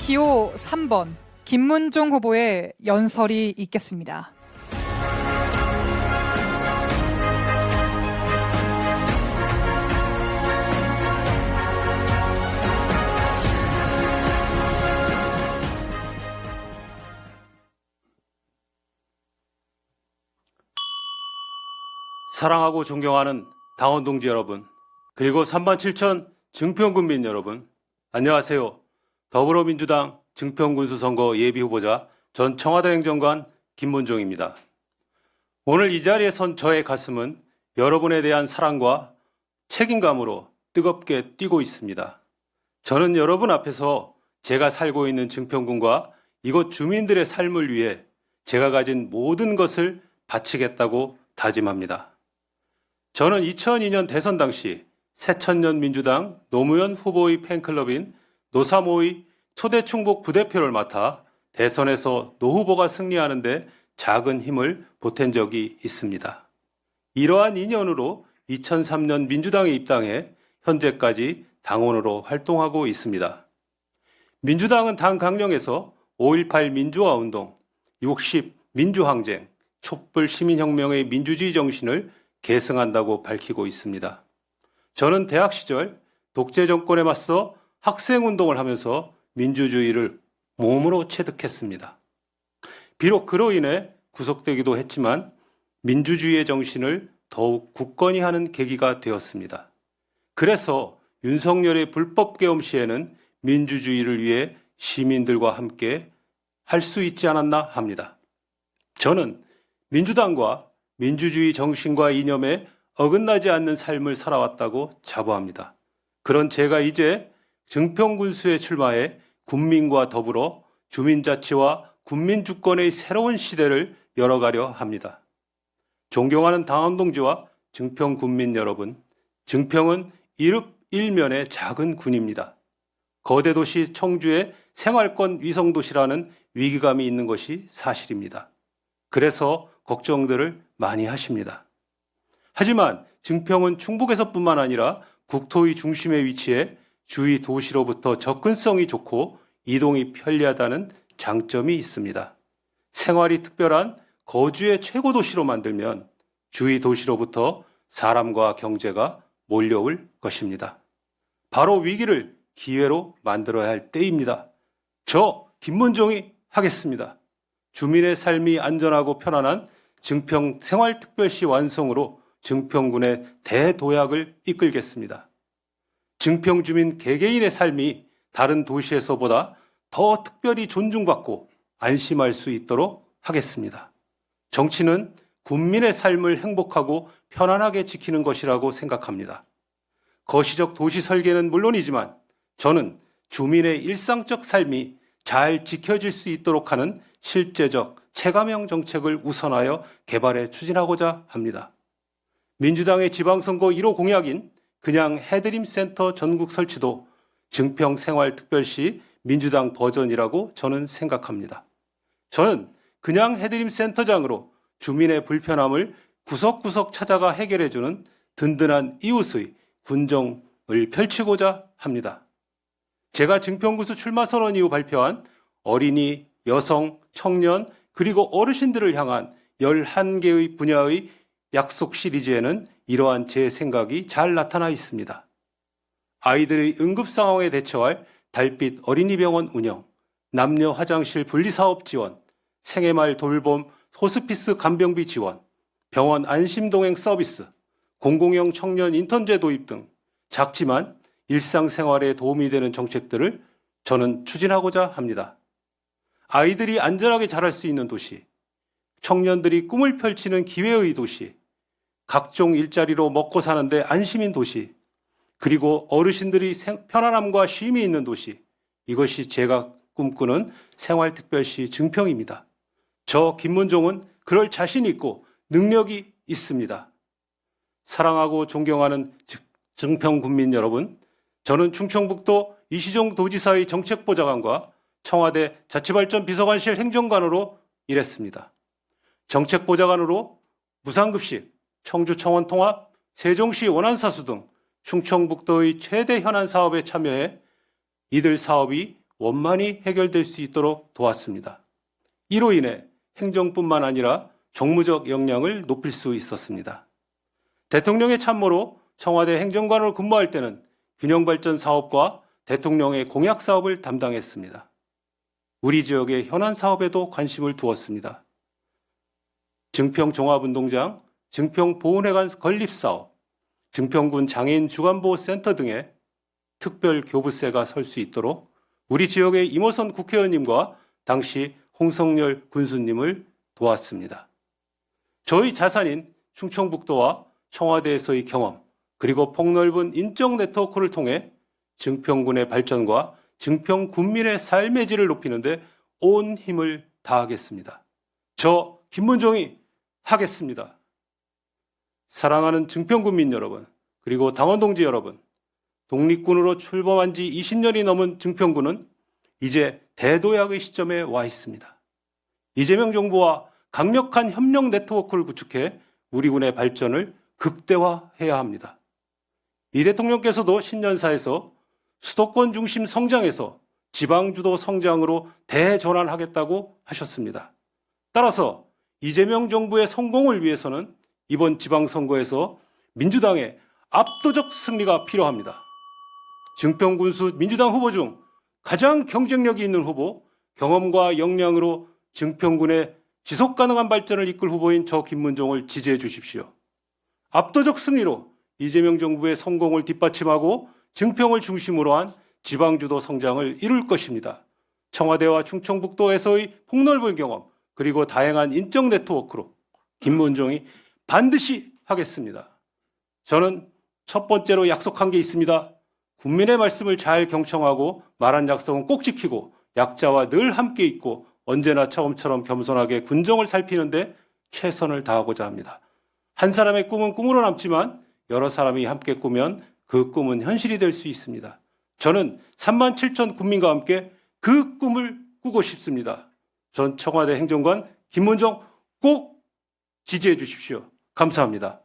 기호 3번 김문종 후보의 연설이 있겠습니다. 사랑하고 존경하는 당원 동지 여러분, 그리고 3만 7천 증평군민 여러분, 안녕하세요. 더불어민주당 증평군수선거 예비후보자 전 청와대 행정관 김문종입니다. 오늘 이 자리에 선 저의 가슴은 여러분에 대한 사랑과 책임감으로 뜨겁게 뛰고 있습니다. 저는 여러분 앞에서 제가 살고 있는 증평군과 이곳 주민들의 삶을 위해 제가 가진 모든 것을 바치겠다고 다짐합니다. 저는 2002년 대선 당시 새천년 민주당 노무현 후보의 팬클럽인 노사모의 초대 충북 부대표를 맡아 대선에서 노 후보가 승리하는데 작은 힘을 보탠 적이 있습니다. 이러한 인연으로 2003년 민주당에 입당해 현재까지 당원으로 활동하고 있습니다. 민주당은 당 강령에서 5.18 민주화운동, 60 민주항쟁, 촛불 시민혁명의 민주주의 정신을 계승한다고 밝히고 있습니다. 저는 대학 시절 독재 정권에 맞서 학생운동을 하면서 민주주의를 몸으로 체득했습니다. 비록 그로 인해 구속되기도 했지만 민주주의의 정신을 더욱 굳건히 하는 계기가 되었습니다. 그래서 윤석열의 불법 계엄 시에는 민주주의를 위해 시민들과 함께 할 수 있지 않았나 합니다. 저는 민주당과 민주주의 정신과 이념에 어긋나지 않는 삶을 살아왔다고 자부합니다. 그런 제가 이제 증평군수에 출마해 군민과 더불어 주민자치와 군민주권의 새로운 시대를 열어가려 합니다. 존경하는 당원 동지와 증평군민 여러분, 증평은 이릅 일면의 작은 군입니다. 거대 도시 청주의 생활권 위성도시라는 위기감이 있는 것이 사실입니다. 그래서 걱정들을 많이 하십니다. 하지만 증평은 충북에서뿐만 아니라 국토의 중심에 위치해 주위 도시로부터 접근성이 좋고 이동이 편리하다는 장점이 있습니다. 생활이 특별한 거주의 최고 도시로 만들면 주위 도시로부터 사람과 경제가 몰려올 것입니다. 바로 위기를 기회로 만들어야 할 때입니다. 저 김문종이 하겠습니다. 주민의 삶이 안전하고 편안한 증평 생활특별시 완성으로 증평군의 대도약을 이끌겠습니다. 증평 주민 개개인의 삶이 다른 도시에서보다 더 특별히 존중받고 안심할 수 있도록 하겠습니다. 정치는 국민의 삶을 행복하고 편안하게 지키는 것이라고 생각합니다. 거시적 도시 설계는 물론이지만 저는 주민의 일상적 삶이 잘 지켜질 수 있도록 하는 실제적 체감형 정책을 우선하여 개발해 추진하고자 합니다. 민주당의 지방선거 1호 공약인 그냥 해드림센터 전국 설치도 증평생활특별시 민주당 버전이라고 저는 생각합니다. 저는 그냥 해드림센터장으로 주민의 불편함을 구석구석 찾아가 해결해주는 든든한 이웃의 군정을 펼치고자 합니다. 제가 증평군수 출마 선언 이후 발표한 어린이, 여성, 청년, 그리고 어르신들을 향한 11개의 분야의 약속 시리즈에는 이러한 제 생각이 잘 나타나 있습니다. 아이들의 응급 상황에 대처할 달빛 어린이병원 운영, 남녀 화장실 분리사업 지원, 생애말 돌봄 호스피스 간병비 지원, 병원 안심동행 서비스, 공공형 청년 인턴제 도입 등 작지만 일상생활에 도움이 되는 정책들을 저는 추진하고자 합니다. 아이들이 안전하게 자랄 수 있는 도시, 청년들이 꿈을 펼치는 기회의 도시, 각종 일자리로 먹고 사는데 안심인 도시, 그리고 어르신들이 편안함과 쉼이 있는 도시, 이것이 제가 꿈꾸는 생활특별시 증평입니다. 저 김문종은 그럴 자신이 있고 능력이 있습니다. 사랑하고 존경하는 증평군민 여러분, 저는 충청북도 이시종 도지사의 정책보좌관과 청와대 자치발전 비서관실 행정관으로 일했습니다. 정책보좌관으로 무상급식, 청주청원통합, 세종시 원안사수 등 충청북도의 최대 현안 사업에 참여해 이들 사업이 원만히 해결될 수 있도록 도왔습니다. 이로 인해 행정뿐만 아니라 정무적 역량을 높일 수 있었습니다. 대통령의 참모로 청와대 행정관으로 근무할 때는 균형발전 사업과 대통령의 공약 사업을 담당했습니다. 우리 지역의 현안 사업에도 관심을 두었습니다. 증평종합운동장, 증평보훈회관 건립사업, 증평군 장애인 주간보호센터 등의 특별 교부세가 설 수 있도록 우리 지역의 임호선 국회의원님과 당시 홍성열 군수님을 도왔습니다. 저희 자산인 충청북도와 청와대에서의 경험, 그리고 폭넓은 인적 네트워크를 통해 증평군의 발전과 증평군민의 삶의 질을 높이는 데 온 힘을 다하겠습니다. 저 김문종이 하겠습니다. 사랑하는 증평군민 여러분, 그리고 당원동지 여러분, 독립군으로 출범한 지 20년이 넘은 증평군은 이제 대도약의 시점에 와 있습니다. 이재명 정부와 강력한 협력 네트워크를 구축해 우리 군의 발전을 극대화해야 합니다. 이 대통령께서도 신년사에서 수도권 중심 성장에서 지방주도 성장으로 대전환하겠다고 하셨습니다. 따라서 이재명 정부의 성공을 위해서는 이번 지방선거에서 민주당의 압도적 승리가 필요합니다. 증평군수 민주당 후보 중 가장 경쟁력이 있는 후보, 경험과 역량으로 증평군의 지속가능한 발전을 이끌 후보인 저 김문종을 지지해 주십시오. 압도적 승리로 이재명 정부의 성공을 뒷받침하고 증평을 중심으로 한 지방주도 성장을 이룰 것입니다. 청와대와 충청북도에서의 폭넓은 경험, 그리고 다양한 인적 네트워크로 김문종이 반드시 하겠습니다. 저는 첫 번째로 약속한 게 있습니다. 국민의 말씀을 잘 경청하고 말한 약속은 꼭 지키고 약자와 늘 함께 있고 언제나 처음처럼 겸손하게 군정을 살피는데 최선을 다하고자 합니다. 한 사람의 꿈은 꿈으로 남지만 여러 사람이 함께 꾸면 그 꿈은 현실이 될 수 있습니다. 저는 3만 7천 국민과 함께 그 꿈을 꾸고 싶습니다. 전 청와대 행정관 김문종 꼭 지지해 주십시오. 감사합니다.